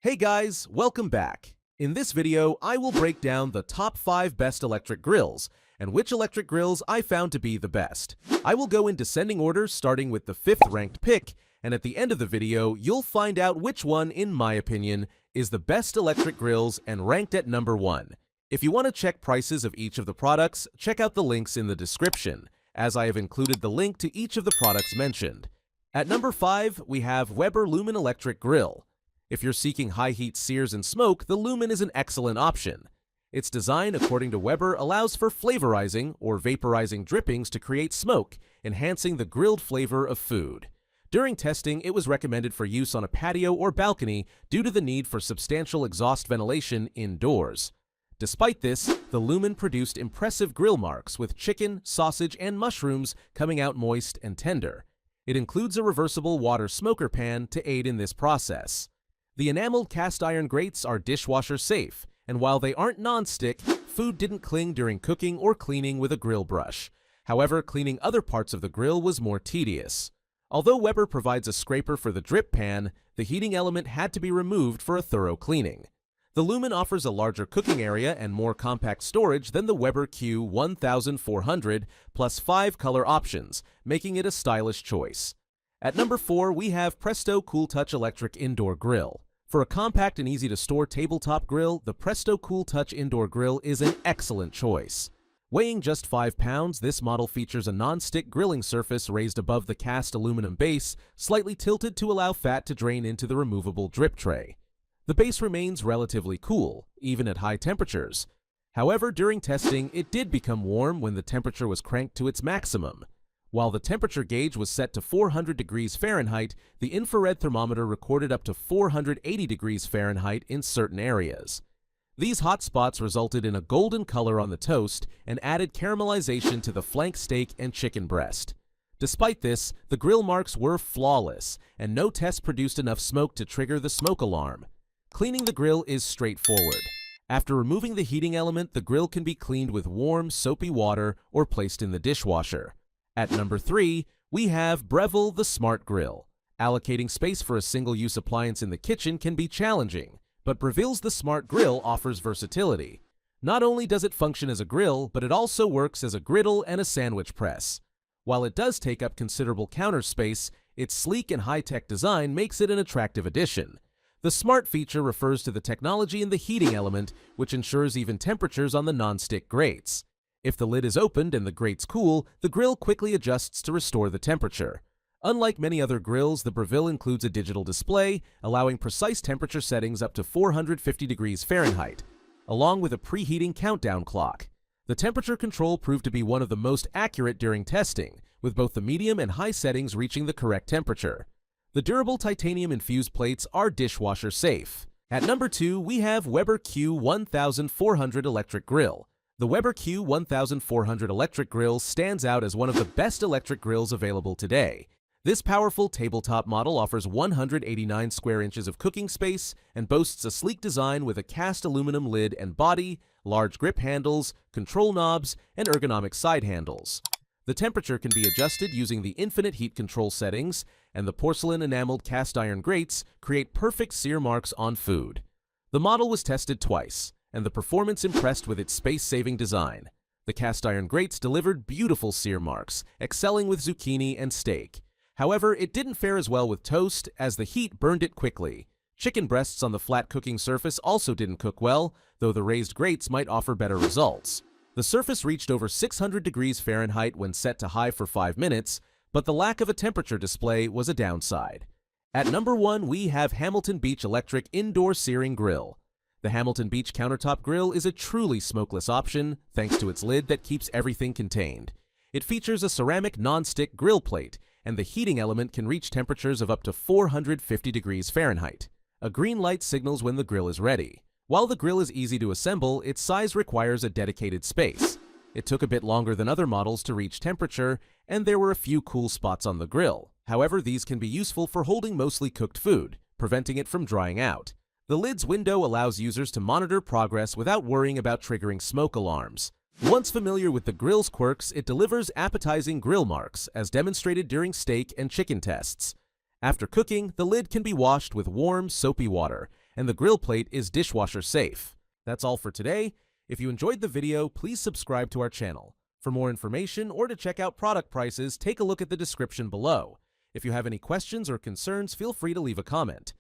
Hey guys, welcome back. In this video, I will break down the top 5 best electric grills and which electric grills I found to be the best. I will go in descending order starting with the 5th ranked pick, and at the end of the video, you'll find out which one, in my opinion, is the best electric grills and ranked at number 1. If you want to check prices of each of the products, check out the links in the description, as I have included the link to each of the products mentioned. At number 5, we have Weber Lumen Electric Grill. If you're seeking high-heat sears and smoke, the Lumen is an excellent option. Its design, according to Weber, allows for flavorizing or vaporizing drippings to create smoke, enhancing the grilled flavor of food. During testing, it was recommended for use on a patio or balcony due to the need for substantial exhaust ventilation indoors. Despite this, the Lumen produced impressive grill marks with chicken, sausage, and mushrooms coming out moist and tender. It includes a reversible water smoker pan to aid in this process. The enameled cast iron grates are dishwasher safe, and while they aren't non-stick, food didn't cling during cooking or cleaning with a grill brush. However, cleaning other parts of the grill was more tedious. Although Weber provides a scraper for the drip pan, the heating element had to be removed for a thorough cleaning. The Lumen offers a larger cooking area and more compact storage than the Weber Q1400, plus 5 color options, making it a stylish choice. At number 4, we have Presto Cool Touch Electric Indoor Grill. For a compact and easy-to-store tabletop grill, the Presto Cool Touch Indoor Grill is an excellent choice. Weighing just 5 pounds, this model features a non-stick grilling surface raised above the cast aluminum base, slightly tilted to allow fat to drain into the removable drip tray. The base remains relatively cool, even at high temperatures. However, during testing, it did become warm when the temperature was cranked to its maximum. While the temperature gauge was set to 400 degrees Fahrenheit, the infrared thermometer recorded up to 480 degrees Fahrenheit in certain areas. These hot spots resulted in a golden color on the toast and added caramelization to the flank steak and chicken breast. Despite this, the grill marks were flawless, and no test produced enough smoke to trigger the smoke alarm. Cleaning the grill is straightforward. After removing the heating element, the grill can be cleaned with warm, soapy water or placed in the dishwasher. At number 3, we have Breville the Smart Grill. Allocating space for a single-use appliance in the kitchen can be challenging, but Breville's the Smart Grill offers versatility. Not only does it function as a grill, but it also works as a griddle and a sandwich press. While it does take up considerable counter space, its sleek and high-tech design makes it an attractive addition. The Smart feature refers to the technology in the heating element, which ensures even temperatures on the non-stick grates. If the lid is opened and the grates cool, the grill quickly adjusts to restore the temperature. Unlike many other grills, the Breville includes a digital display, allowing precise temperature settings up to 450 degrees Fahrenheit, along with a preheating countdown clock. The temperature control proved to be one of the most accurate during testing, with both the medium and high settings reaching the correct temperature. The durable titanium-infused plates are dishwasher safe. At number 2, we have Weber Q1400 Electric Grill. The Weber Q1400 electric grill stands out as one of the best electric grills available today. This powerful tabletop model offers 189 square inches of cooking space and boasts a sleek design with a cast aluminum lid and body, large grip handles, control knobs, and ergonomic side handles. The temperature can be adjusted using the infinite heat control settings, and the porcelain enameled cast iron grates create perfect sear marks on food. The model was tested twice, and the performance impressed with its space-saving design. The cast iron grates delivered beautiful sear marks, excelling with zucchini and steak. However, it didn't fare as well with toast, as the heat burned it quickly. Chicken breasts on the flat cooking surface also didn't cook well, though the raised grates might offer better results. The surface reached over 600 degrees Fahrenheit when set to high for 5 minutes, but the lack of a temperature display was a downside. At number 1, we have Hamilton Beach Electric Indoor Searing Grill. The Hamilton Beach countertop grill is a truly smokeless option thanks to its lid that keeps everything contained. It features a ceramic non-stick grill plate, and the heating element can reach temperatures of up to 450 degrees Fahrenheit. A green light signals when the grill is ready. While the grill is easy to assemble, its size requires a dedicated space. It took a bit longer than other models to reach temperature, and there were a few cool spots on the grill. However, these can be useful for holding mostly cooked food, preventing it from drying out. The lid's window allows users to monitor progress without worrying about triggering smoke alarms. Once familiar with the grill's quirks, it delivers appetizing grill marks, as demonstrated during steak and chicken tests. After cooking, the lid can be washed with warm, soapy water, and the grill plate is dishwasher safe. That's all for today. If you enjoyed the video, please subscribe to our channel. For more information or to check out product prices, take a look at the description below. If you have any questions or concerns, feel free to leave a comment.